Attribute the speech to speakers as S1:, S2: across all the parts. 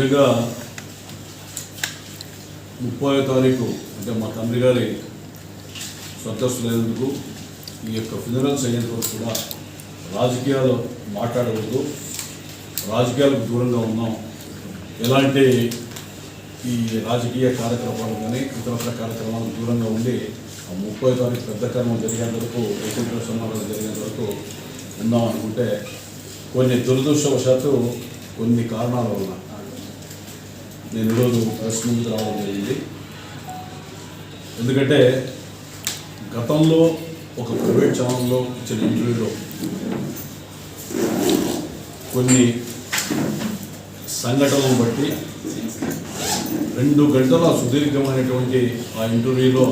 S1: నిజంగా 30వ తారీఖు అంటే మా తండ్రి గారి స్వర్గస్థులైనందుకు ఈ యొక్క ఫ్యూనరల్స్ అయ్యేంత వరకు కూడా రాజకీయాలు మాట్లాడవద్దు, రాజకీయాలకు దూరంగా ఉన్నాం, ఎలాంటి ఈ రాజకీయ కార్యక్రమాలు కానీ ఇతర కార్యక్రమాలకు దూరంగా ఉండి 30వ తారీఖు పెద్ద కర్మ జరిగేంత వరకు ఏకైక సమావేశం జరిగేంత వరకు ఉందాం అనుకుంటే కొన్ని దురదృష్టవశాత్తు కొన్ని కారణాల వల్ల నేను ఈరోజు ప్రెస్ ముందుకు రావడం జరిగింది. ఎందుకంటే గతంలో ఒక ప్రైవేట్ ఛానల్లో ఇచ్చిన ఇంటర్వ్యూలో కొన్ని సంఘటనలను బట్టి 2 గంటల సుదీర్ఘమైనటువంటి ఆ ఇంటర్వ్యూలో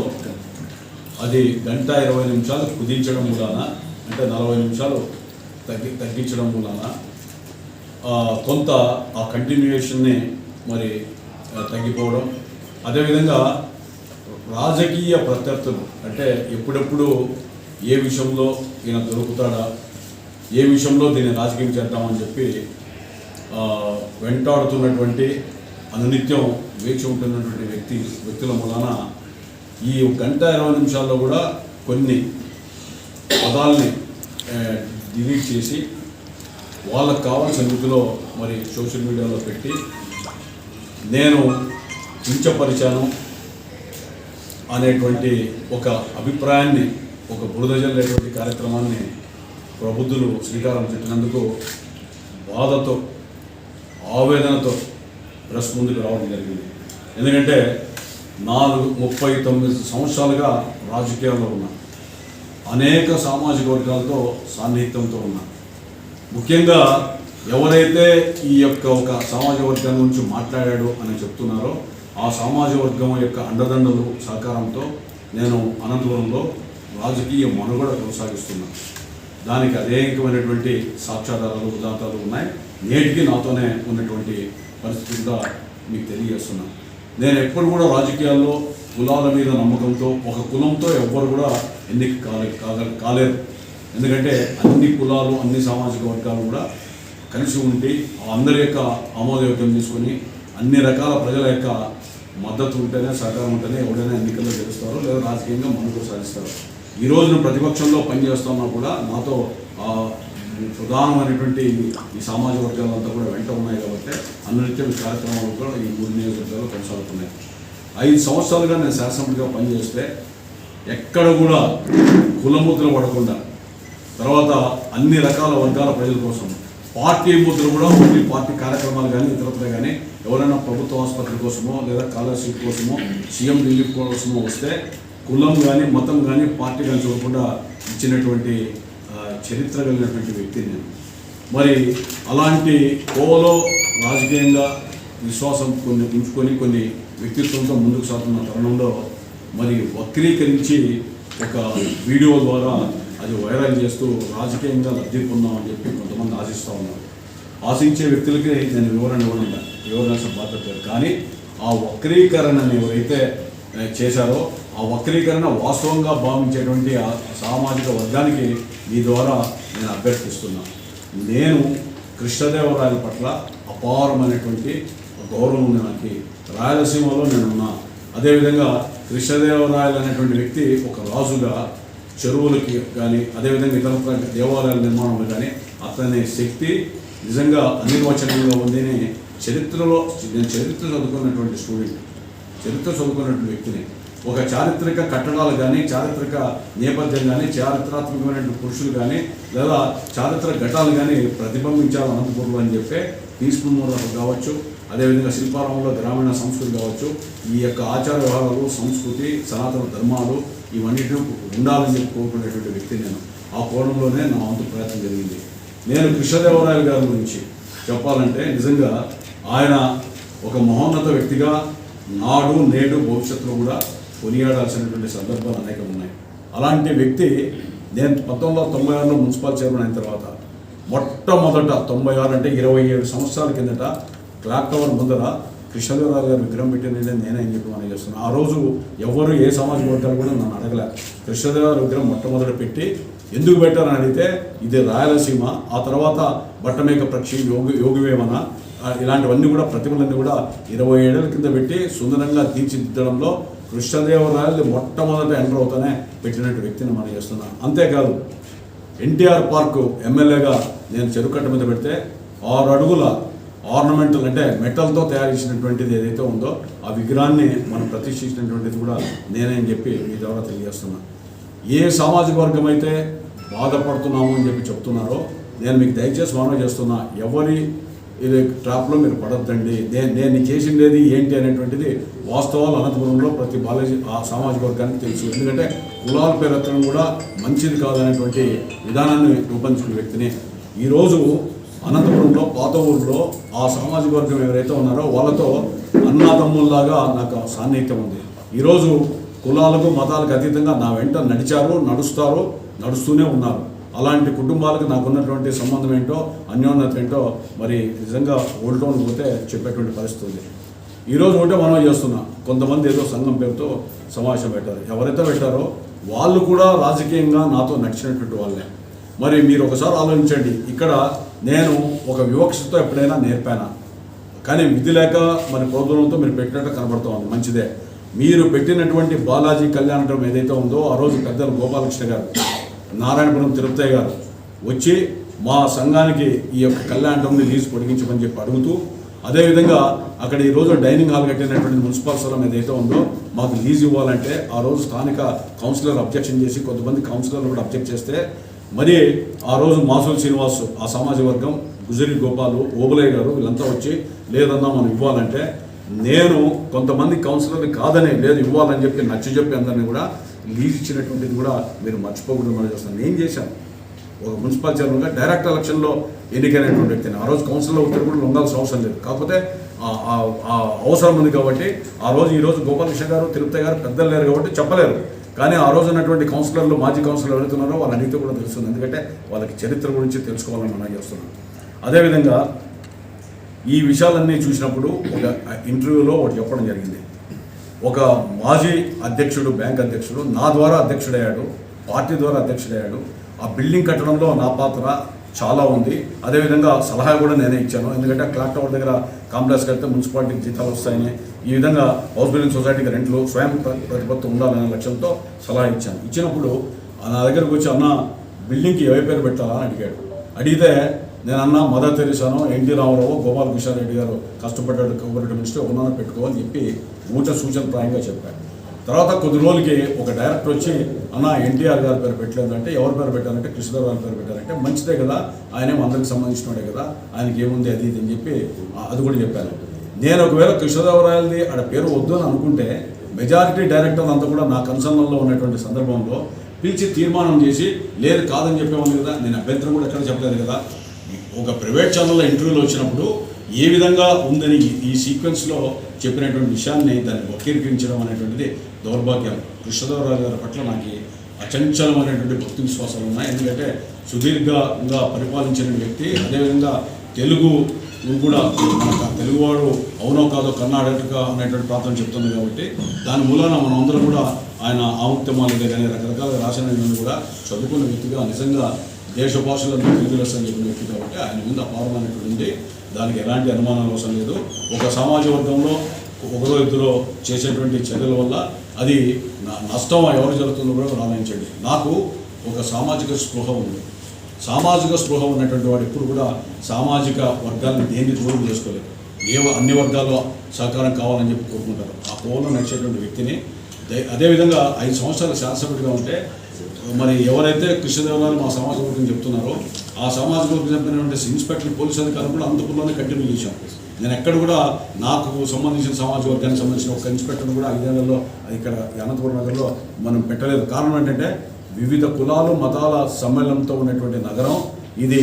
S1: అది 1:20 నిమిషాలు కుదించడం మూలాన, అంటే 40 నిమిషాలు తగ్గించడం మూలాన కొంత ఆ కంటిన్యూయేషన్ని మరి తగ్గిపోవడం, అదేవిధంగా రాజకీయ ప్రత్యర్థులు అంటే ఎప్పుడెప్పుడు ఏ విషయంలో ఈయన దొరుకుతాడా, ఏ విషయంలో దీన్ని రాజకీయం చేద్దామని చెప్పి వెంటాడుతున్నటువంటి అనునిత్యం వేచి ఉంటున్నటువంటి వ్యక్తుల మూలాన ఈ 1:20 నిమిషాల్లో కూడా కొన్ని పదాలని డిలీట్ చేసి వాళ్ళకు కావాల్సిన రీతిలో మరి సోషల్ మీడియాలో పెట్టి నేను కించపరిచాను అనేటువంటి ఒక అభిప్రాయాన్ని, ఒక బురదజల్లేటువంటి కార్యక్రమాన్ని ప్రబుద్ధులు శ్రీకారం చుట్టినందుకు బాధతో ఆవేదనతో ప్రెస్ ముందుకు రావడం జరిగింది. ఎందుకంటే 39 సంవత్సరాలుగా రాజకీయాల్లో ఉన్నా, అనేక సామాజిక వర్గాలతో సాన్నిహిత్యంతో ఉన్నా, ముఖ్యంగా ఎవరైతే ఈ యొక్క ఒక సామాజిక వర్గం గురించి మాట్లాడాడు అని చెప్తున్నారో ఆ సామాజిక వర్గం యొక్క అండదండలు సహకారంతో నేను అనంతపురంలో రాజకీయ మనుగడ కొనసాగిస్తున్నాను. దానికి అనేకమైనటువంటి సాక్ష్యాధారాలు ఉదాంతాలు ఉన్నాయి. నేటికి నాతోనే ఉన్నటువంటి పరిస్థితుల్లో మీకు తెలియజేస్తున్నాను. నేను ఎప్పుడు కూడా రాజకీయాల్లో కులాల మీద నమ్మకంతో, ఒక కులంతో ఎవ్వరు కూడా ఎన్నిక కాలేరు. ఎందుకంటే అన్ని కులాలు, అన్ని సామాజిక వర్గాలు కూడా కలిసి ఉండి అందరి యొక్క ఆమోదయోగ్యం తీసుకొని అన్ని రకాల ప్రజల యొక్క మద్దతు ఉంటేనే, సహకారం ఉంటేనే ఎవరైనా ఎన్నికల్లో గెలుస్తారు లేదా రాజకీయంగా మనుగడ సాధిస్తారు. ఈరోజు నేను ప్రతిపక్షంలో పనిచేస్తున్నా కూడా నాతో ప్రధానమైనటువంటి ఈ సామాజిక వర్గాలంతా కూడా వెంట ఉన్నాయి కాబట్టి అనునిత్యం కార్యక్రమాలు కూడా ఈ 3 నియోజకవర్గాలు కొనసాగుతున్నాయి. 5 సంవత్సరాలుగా నేను శాసనసభ్యుడిగా పనిచేస్తే ఎక్కడ కూడా కులముద్ర పడకుండా, తర్వాత అన్ని రకాల వర్గాల ప్రజల కోసం పార్టీ ముద్ర కూడా ఓన్లీ పార్టీ కార్యక్రమాలు కానీ ఇతరత్ర కానీ ఎవరైనా ప్రభుత్వ ఆసుపత్రి కోసమో లేదా స్కాలర్షిప్ కోసమో సీఎం రిలీఫ్ కోసమో వస్తే కులం కానీ మతం కానీ పార్టీ కానీ చూడకుండా ఇచ్చినటువంటి చరిత్ర కలిగినటువంటి వ్యక్తి నేను. మరి అలాంటి కోవలో రాజకీయంగా విశ్వాసం ఉంచుకొని కొన్ని వ్యక్తిత్వంతో ముందుకు సాగుతున్న తరుణంలో మరి వక్రీకరించి ఒక వీడియో ద్వారా అది వైరల్ చేస్తూ రాజకీయంగా లబ్ధి పొందామని చెప్పి కొంతమంది ఆశిస్తూ ఉన్నారు. ఆశించే వ్యక్తులకి నేను వివరణ బాధ్యత. కానీ ఆ వక్రీకరణని ఎవరైతే చేశారో ఆ వక్రీకరణ వాస్తవంగా భావించేటువంటి ఆ సామాజిక వర్గానికి మీ ద్వారా నేను అభ్యర్థిస్తున్నాను. నేను కృష్ణదేవరాయల పట్ల అపారమైనటువంటి గౌరవం ఉంది. నాకు రాయలసీమలో నేనున్నా. అదేవిధంగా కృష్ణదేవరాయలు అనేటువంటి వ్యక్తి ఒక రాజుగా చెరువులకి కానీ అదేవిధంగా ఇతర దేవాలయాల నిర్మాణంలో కానీ అతని శక్తి నిజంగా అనిర్వచనీయంగా ఉందని చరిత్రలో నేను చరిత్ర చదువుకున్నటువంటి స్టూడెంట్, చరిత్ర చదువుకున్నటువంటి వ్యక్తిని. ఒక చారిత్రక కట్టడాలు కానీ, చారిత్రక నేపథ్యం కానీ, చారిత్రాత్మకమైనటువంటి పురుషులు కానీ లేదా చారిత్రక ఘటాలు కానీ ప్రతిబింబించాలి అనంతపురంలో అని చెప్పి తీసుకున్న కావచ్చు, అదేవిధంగా శిల్పారామంలో గ్రామీణ సంస్కృతి కావచ్చు, ఈ యొక్క ఆచార వ్యవహారాలు, సంస్కృతి, సనాతన ధర్మాలు ఇవన్నిటిని ఉండాలని చెప్పి కోరుకునేటువంటి వ్యక్తి నేను. ఆ కోణంలోనే నా వంతు ప్రయత్నం జరిగింది. నేను కృష్ణదేవరాయలు గారి గురించి చెప్పాలంటే నిజంగా ఆయన ఒక మహోన్నత వ్యక్తిగా నాడు నేడు భవిష్యత్తులో కూడా కొనియాడాల్సినటువంటి సందర్భాలు అనేకం ఉన్నాయి. అలాంటి వ్యక్తి నేను 1996లో మున్సిపల్ చైర్మన్ అయిన తర్వాత మొట్టమొదట 96 అంటే 27 సంవత్సరాల కిందట క్లాక్ టవర్ ముందర కృష్ణదేవరాయలు గారు విగ్రహం పెట్టింది నేనే అని చెప్పి మనం చేస్తున్నాను. ఆ రోజు ఎవరు ఏ సామాజిక వర్గాలు కూడా నన్ను అడగలే. కృష్ణదేవరాయలు విగ్రహం మొట్టమొదట పెట్టి ఎందుకు పెట్టారని అడిగితే ఇది రాయలసీమ, ఆ తర్వాత బట్టమేక పక్షి, యోగివేమన ఇలాంటివన్నీ కూడా ప్రతిమలన్నీ కూడా 20 ఏళ్ల కింద పెట్టి సుందరంగా తీర్చిదిద్దడంలో కృష్ణదేవరాయలు మొట్టమొదట ఎంటర్ అవుతానే పెట్టినట్టు వ్యక్తిని మనం చేస్తున్నాం. అంతేకాదు ఎన్టీఆర్ పార్క్ ఎమ్మెల్యేగా నేను చెరుకట్ట మీద పెడితే 6 అడుగుల ఆర్నమెంటల్ అంటే మెటల్తో తయారు చేసినటువంటిది ఏదైతే ఉందో ఆ విగ్రహాన్ని మనం ప్రతిష్ఠించినటువంటిది కూడా నేనే అని చెప్పి మీ ద్వారా తెలియజేస్తున్నా. ఏ సామాజిక వర్గం అయితే బాధపడుతున్నాము అని చెప్పి చెప్తున్నారో నేను మీకు దయచేసి మనవి చేస్తున్నా, ఎవరి ఇది ట్రాప్లో మీరు పడద్దండి. నేను చేసిండేది ఏంటి అనేటువంటిది వాస్తవాలు అనంతపురంలో ప్రతి బాలాజీ ఆ సామాజిక వర్గానికి తెలుసు. ఎందుకంటే కులాల పేరు ఎత్తడం కూడా మంచిది కాదనేటువంటి విధానాన్ని రూపొందించిన వ్యక్తిని. ఈరోజు అనంతపురంలో పాత ఊరిలో ఆ సామాజిక వర్గం ఎవరైతే ఉన్నారో వాళ్ళతో అన్నాతమ్ముల్లాగా నాకు సాన్నిహిత్యం ఉంది. ఈరోజు కులాలకు మతాలకు అతీతంగా నా వెంట నడిచారు, నడుస్తూనే ఉన్నారు. అలాంటి కుటుంబాలకు నాకున్నటువంటి సంబంధం ఏంటో, అన్యోన్యత ఏంటో మరి నిజంగా ఓల్డ్ టౌన్ పోతే చెప్పేటువంటి పరిస్థితి ఉంది. ఈరోజు ఒకటే మనం చేస్తున్నాం, కొంతమంది ఏదో సంఘం పేరుతో సమావేశం పెట్టారు. ఎవరైతే పెట్టారో వాళ్ళు కూడా రాజకీయంగా నాతో నడిచినటువంటి వాళ్ళే. మరి మీరు ఒకసారి ఆలోచించండి, ఇక్కడ నేను ఒక వివక్షతో ఎప్పుడైనా నేర్పానా? కానీ విధి లేక మరి ప్రోద్బలంతో మీరు పెట్టినట్టు కనబడుతూ ఉంది. మంచిదే. మీరు పెట్టినటువంటి బాలాజీ కళ్యాణం ఏదైతే ఉందో ఆ రోజు పెద్దలు గోపాలకృష్ణ గారు, నారాయణపురం తిరుపతయ్య గారు వచ్చి మా సంఘానికి ఈ యొక్క కళ్యాణంని లీజు పొడిగించమని చెప్పి అడుగుతూ, అదేవిధంగా అక్కడ ఈరోజు డైనింగ్ హాల్ కట్టినటువంటి మున్సిపల్ స్థలం ఏదైతే ఉందో మాకు లీజు ఇవ్వాలంటే ఆ రోజు స్థానిక కౌన్సిలర్ అబ్జెక్షన్ చేసి కొంతమంది కౌన్సిలర్లు కూడా అబ్జెక్ట్ చేస్తే మరి ఆ రోజు మాసూలు శ్రీనివాసు, ఆ సామాజిక వర్గం, గుజరి గోపాలు, ఓబులయ్య గారు వీళ్ళంతా వచ్చి లేదన్నా మనం ఇవ్వాలంటే నేను కొంతమంది కౌన్సిలర్ని కాదని లేదు ఇవ్వాలని చెప్పి నచ్చజెప్పి అందరినీ కూడా లీజ్ ఇచ్చినటువంటిది కూడా మీరు మర్చిపోకూడదు. మనం చేస్తాను. నేను చేశాను ఒక మున్సిపల్ చైర్మన్గా డైరెక్ట్ ఎలక్షన్లో ఎన్నికైనటువంటి వ్యక్తిని. ఆ రోజు కౌన్సిల్లో ఒత్తిడి కూడా లొంగాల్సిన అవసరం లేదు. కాకపోతే అవసరం ఉంది కాబట్టి ఈరోజు గోపాలకృష్ణ గారు, తిరుపతి గారు పెద్దలు లేరు కాబట్టి చెప్పలేరు. కానీ ఆ రోజు ఉన్నటువంటి కౌన్సిలర్లు, మాజీ కౌన్సిలర్లు ఎవరుతున్నారో వాళ్ళ అన్నిటి కూడా తెలుస్తుంది. ఎందుకంటే వాళ్ళకి చరిత్ర గురించి తెలుసుకోవాలని మనం చేస్తున్నాం. అదేవిధంగా ఈ విషయాలన్నీ చూసినప్పుడు ఒక ఇంటర్వ్యూలో ఒకటి చెప్పడం జరిగింది. ఒక మాజీ అధ్యక్షుడు, బ్యాంక్ అధ్యక్షుడు నా ద్వారా అధ్యక్షుడయ్యాడు, పార్టీ ద్వారా అధ్యక్షుడయ్యాడు. ఆ బిల్డింగ్ కట్టడంలో నా పాత్ర చాలా ఉంది. అదేవిధంగా సలహా కూడా నేనే ఇచ్చాను. ఎందుకంటే క్లాక్ టవర్ దగ్గర కాంప్లెక్స్ కడితే మున్సిపాలిటీకి జీతాలు వస్తాయని, ఈ విధంగా హౌస్ బిల్డింగ్ సొసైటీకి రెంట్లు స్వయం ప్రతిపత్తి ఉండాలనే లక్ష్యంతో సలహా ఇచ్చాను. ఇచ్చినప్పుడు నా దగ్గరకు వచ్చి అన్న బిల్డింగ్కి ఏ పేరు పెట్టాలా అని అడిగాడు. అడిగితే నేను అన్న మదర్ తెరీసాను, ఎన్టీ రామారావు, గోపాలకృష్ణ రెడ్డి గారు కష్టపడ్డాడు కోఆపరేటివ్ మినిస్టర్ ఉన్నానని పెట్టుకోవాలని చెప్పి సూచన ప్రాయంగా చెప్పాను. తర్వాత కొద్ది రోజులకి ఒక డైరెక్టర్ వచ్చి అన్న ఎన్టీఆర్ గారి పేరు పెట్టలేదంటే ఎవరి పేరు పెట్టారంటే కృష్ణదేవరాయల పేరు పెట్టారంటే మంచిదే కదా, ఆయనే అందరికి సంబంధించినవాడే కదా, ఆయనకి ఏముంది అది ఇది అని చెప్పి అది కూడా చెప్పాను. నేను ఒకవేళ కృష్ణదేవరాయలది ఆడ పేరు వద్దు అని అనుకుంటే మెజారిటీ డైరెక్టర్లు అంతా కూడా నా కన్సర్న్లో ఉన్నటువంటి సందర్భంలో పిలిచి తీర్మానం చేసి లేదు కాదని చెప్పేవాళ్ళు కదా. నేను అభ్యంతరం కూడా ఎక్కడ చెప్పలేదు కదా. ఒక ప్రైవేట్ ఛానల్లో ఇంటర్వ్యూలో వచ్చినప్పుడు ఏ విధంగా ఉందని ఈ సీక్వెన్స్లో చెప్పినటువంటి విషయాన్ని దాన్ని వక్రీకరించడం అనేటువంటిది దౌర్భాగ్యం. కృష్ణదేవరాయలు గారి పట్ల నాకు అచంచలమైనటువంటి భక్తి విశ్వాసాలు ఉన్నాయి. ఎందుకంటే సుదీర్ఘంగా పరిపాలించిన వ్యక్తి. అదేవిధంగా తెలుగు కూడా మన తెలుగువాడు అవునో కాదో కర్ణాటక అనేటువంటి ప్రాంతం చెప్తుంది కాబట్టి దాని మూలాన మనం అందరం కూడా ఆయన ఆముక్తమాలిదే కానీ రకరకాల రాసిన కూడా చదువుకున్న వ్యక్తిగా నిజంగా దేశ భాషలను తెలుగు లెస్సని చెప్పిన వ్యక్తి కాబట్టి ఆయన ముందు అపారమైనటువంటి దానికి ఎలాంటి అనుమానాలు అవసరం లేదు. ఒక సామాజిక వర్గంలో ఒకరో ఇద్దరు చేసేటువంటి చర్యల వల్ల అది నష్టం ఎవరు జరుగుతుందో కూడా ఆలోచించండి. నాకు ఒక సామాజిక స్పృహ ఉంది. సామాజిక స్పృహ ఉన్నటువంటి వాడు ఎప్పుడు కూడా సామాజిక వర్గాలను దేన్ని దూరం చేసుకోలేదు. అన్ని వర్గాల్లో సహకారం కావాలని చెప్పి కోరుకుంటారు. ఆ కోవలో నడిచేటువంటి వ్యక్తిని అదేవిధంగా 5 సంవత్సరాల శాసనసభ్యుడిగా ఉంటే మరి ఎవరైతే కృష్ణదేవరాయలు మా సామాజిక వర్గం చెప్తున్నారో ఆ సామాజిక వర్గం చెప్పినటువంటి ఇన్స్పెక్టర్ పోలీస్ అధికారులు కూడా అనంతపురంలోనే కంటిన్యూ చేశాం. నేను ఎక్కడ కూడా నాకు సంబంధించిన సామాజిక వర్గానికి సంబంధించిన ఒక ఇన్స్పెక్టర్ను కూడా 5 ఏళ్లలో ఇక్కడ అనంతపురం నగరంలో మనం పెట్టలేదు. కారణం ఏంటంటే వివిధ కులాలు మతాల సమ్మేళనంతో ఉన్నటువంటి నగరం ఇది.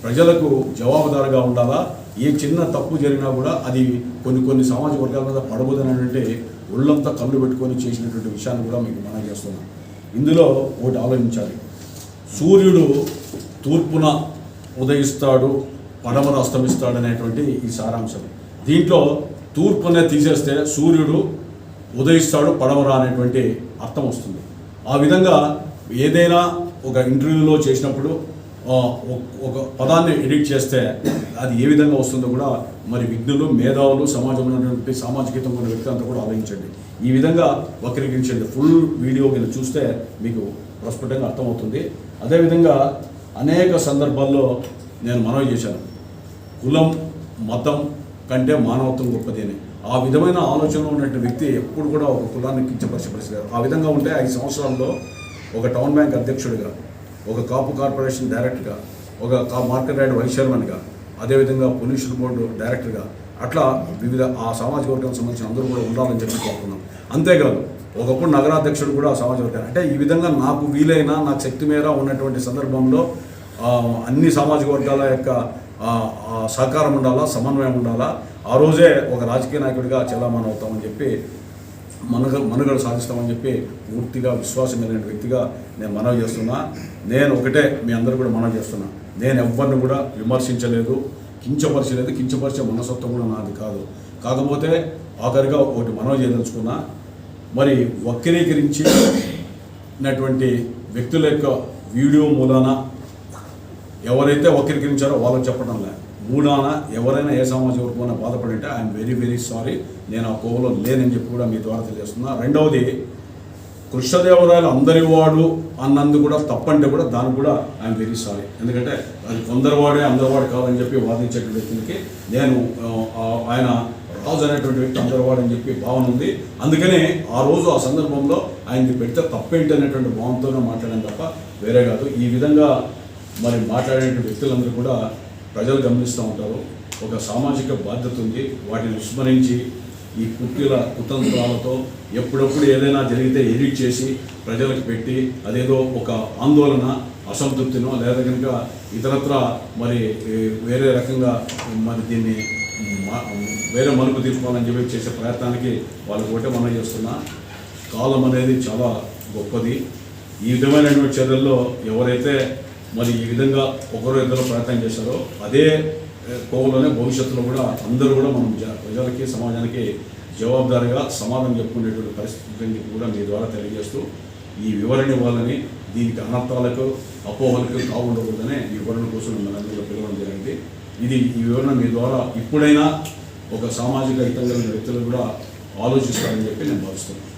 S1: ప్రజలకు జవాబుదారుగా ఉండాలా. ఏ చిన్న తప్పు జరిగినా కూడా అది కొన్ని సామాజిక వర్గాల మీద పడబోదనేటువంటి ఒళ్ళంతా కళ్ళు పెట్టుకొని చేసినటువంటి విషయాన్ని కూడా మీకు మనం చేస్తున్నాం. ఇందులో ఒకటి ఆలోచించాలి. సూర్యుడు తూర్పున ఉదయిస్తాడు, పడమర అస్తమిస్తాడు అనేటువంటి ఈ సారాంశం. దీంట్లో తూర్పునే తీసేస్తే సూర్యుడు ఉదయిస్తాడు, పడమర అనేటువంటి అర్థం వస్తుంది. ఆ విధంగా ఏదైనా ఒక ఇంటర్వ్యూలో చేసినప్పుడు ఒక పదాన్ని ఎడిట్ చేస్తే అది ఏ విధంగా వస్తుందో కూడా మరి విఘ్నులు, మేధావులు, సమాజంలో ఉన్నటువంటి సామాజికతం ఉన్న వ్యక్తి అంతా కూడా ఆలోచించండి. ఈ విధంగా వక్రీకరించండి. ఫుల్ వీడియో కింద చూస్తే మీకు ప్రస్ఫుటంగా అర్థమవుతుంది. అదేవిధంగా అనేక సందర్భాల్లో నేను మనవి చేశాను, కులం మతం కంటే మానవత్వం గొప్పది అని. ఆ విధమైన ఆలోచనలో ఉన్నటువంటి వ్యక్తి ఎప్పుడు కూడా ఒక కులాన్ని కించపరిచే పరిస్థితి. ఆ విధంగా ఉంటే 5 సంవత్సరాల్లో ఒక టౌన్ బ్యాంక్ అధ్యక్షుడిగా, ఒక కాపు కార్పొరేషన్ డైరెక్టర్గా, ఒక మార్కెట్ రైడ్ వైస్ చైర్మన్గా, అదేవిధంగా పొల్యూషన్ బోర్డు డైరెక్టర్గా, అట్లా వివిధ ఆ సామాజిక వర్గానికి సంబంధించిన అందరూ కూడా ఉండాలని చెప్పి కోరుకున్నాం. అంతేకాదు ఒకప్పుడు నగరాధ్యక్షుడు కూడా సామాజిక వర్గాలు. అంటే ఈ విధంగా నాకు వీలైన, నాకు శక్తి మేర ఉన్నటువంటి సందర్భంలో అన్ని సామాజిక వర్గాల యొక్క సహకారం ఉండాలా, సమన్వయం ఉండాలా. ఆ రోజే ఒక రాజకీయ నాయకుడిగా చలామణి అవుతామని చెప్పి మనుగడ సాధిస్తామని చెప్పి పూర్తిగా విశ్వాసమైన వ్యక్తిగా నేను మనవి చేస్తున్నా. నేను ఒకటే మీ అందరూ కూడా మనవి చేస్తున్నా, నేను ఎవరిని కూడా విమర్శించలేదు, కించపరచలేదు. కించపరిచే మనస్తత్వం కూడా నాది కాదు. కాకపోతే ఆఖరిగా ఒకటి మనవి చేయదలుచుకున్నా, మరి వక్రీకరించినటువంటి వ్యక్తుల యొక్క వీడియో మూలాన ఎవరైతే వక్రీకరించారో వాళ్ళకి చెప్పడం లేదు. మూలాన ఎవరైనా ఏ సామాజిక వర్గమైనా బాధపడి ఉంటే ఐఎమ్ వెరీ వెరీ సారీ, నేను ఆ కోవలో లేనని చెప్పి కూడా మీ ద్వారా తెలియజేస్తున్నా. రెండవది, కృష్ణదేవరాయలు అందరి వాడు అన్నందు కూడా తప్పంటే కూడా దానికి కూడా ఐఎమ్ వెరీ సారీ. ఎందుకంటే అది కొందరివాడే అందరివాడు కాదని చెప్పి వాదించేటువంటి వ్యక్తులకి నేను ఆయన రాజు అనేటువంటి వ్యక్తి అందరివాడు అని చెప్పి భావన ఉంది. అందుకనే ఆ రోజు ఆ సందర్భంలో ఆయనకి పెడితే తప్పేంటి అనేటువంటి భావంతోనే మాట్లాడాను తప్ప వేరే కాదు. ఈ విధంగా మరి మాట్లాడేటువంటి వ్యక్తులందరూ కూడా ప్రజలు గమనిస్తూ ఉంటారు. ఒక సామాజిక బాధ్యత ఉంది. వాటిని విస్మరించి ఈ కుతంత్రాలతో ఎప్పుడప్పుడు ఏదైనా జరిగితే ఎడిట్ చేసి ప్రజలకు పెట్టి అదేదో ఒక ఆందోళన, అసంతృప్తినో లేదా కనుక ఇతరత్ర మరి వేరే రకంగా మరి దీన్ని వేరే మలుపు తీసుకోవాలని చెప్పి చేసే ప్రయత్నానికి వాళ్ళకి ఒకటే మనం చేస్తున్నా. కాలం అనేది చాలా గొప్పది. ఈ విధమైనటువంటి చర్యల్లో ఎవరైతే మరి ఈ విధంగా ఒకరు ఇద్దరు ప్రయత్నం చేశారో అదే కోవలోనే భవిష్యత్తులో కూడా అందరూ కూడా మనం ప్రజలకి, సమాజానికి జవాబుదారీగా సమాధానం చెప్పుకునేటువంటి పరిస్థితిని కూడా మీ ద్వారా తెలియజేస్తూ ఈ వివరణ ఇవ్వాలని, దీనికి అనర్థాలకు, అపోహలకు కావుండకూడదనే ఈ వివరణ కోసం మనందరూ పిలవడం జరిగింది. ఈ వివరణ మీ ద్వారా ఇప్పుడైనా ఒక సామాజిక హితం కలిగిన వ్యక్తులు కూడా ఆలోచిస్తారని చెప్పి నేను భావిస్తున్నాను.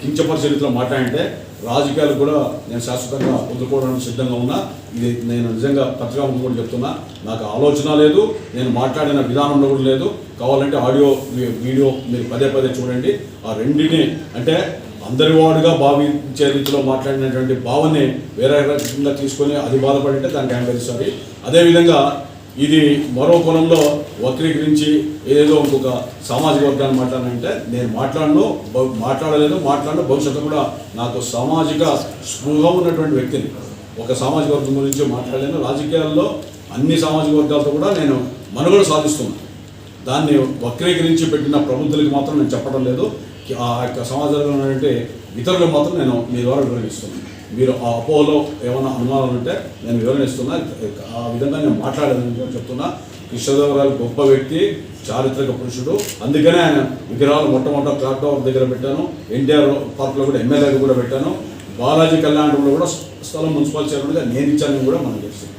S1: కించపరిచరిత్రలో మాట్లాడితే రాజకీయాలు కూడా నేను శాశ్వతంగా వదులుకోవడానికి సిద్ధంగా ఉన్నా. ఇది నేను నిజంగా పత్రికాముఖం కూడా చెప్తున్నా. నాకు ఆలోచన లేదు, నేను మాట్లాడిన విధానంలో కూడా లేదు. కావాలంటే ఆడియో వీడియో మీరు పదే చూడండి. ఆ రెండింటిని అంటే అందరి వాడుగా భావించే రీతిలో మాట్లాడినటువంటి భావాన్ని వేరే రకంగా తీసుకొని అది బాధపడింటే దానికి ఐఎమ్ వెరీ సారీ. అదేవిధంగా ఇది మరో కోణంలో వక్రీకరించి ఏదో ఇంకొక సామాజిక వర్గాన్ని మాట్లాడాలంటే నేను మాట్లాడలేదు. భవిష్యత్తు కూడా నాకు సామాజిక స్పృహ ఉన్నటువంటి వ్యక్తిని, ఒక సామాజిక వర్గం గురించి మాట్లాడలేను. రాజకీయాల్లో అన్ని సామాజిక వర్గాలతో కూడా నేను మనుగడ సాధిస్తున్నాను. దాన్ని వక్రీకరించి పెట్టిన ప్రబుద్ధులకి మాత్రం నేను చెప్పడం లేదు. ఆ యొక్క సమాజంలో ఉన్నటువంటి ఇతరులకు మాత్రం నేను మీ ద్వారా వివరణిస్తున్నాను. మీరు ఆ అపోహలో ఏమైనా అనుమానాలు ఉంటే నేను వివరణిస్తున్నా. ఆ విధంగా నేను మాట్లాడేదని చెప్తున్నా. కృష్ణదేవరాయలు గొప్ప వ్యక్తి, చారిత్రక పురుషుడు. అందుకనే ఆయన విగ్రహాలు మొట్టమొదటి క్లాక్ టవర్ దగ్గర పెట్టాను. ఎన్టీఆర్ పార్క్లో కూడా ఎమ్మెల్యేగా కూడా పెట్టాను. బాలాజీ కళ్యాణంలో కూడా స్థలం మున్సిపల్ చైర్మన్గా నేను ఇచ్చానని కూడా మనం చేస్తున్నాం.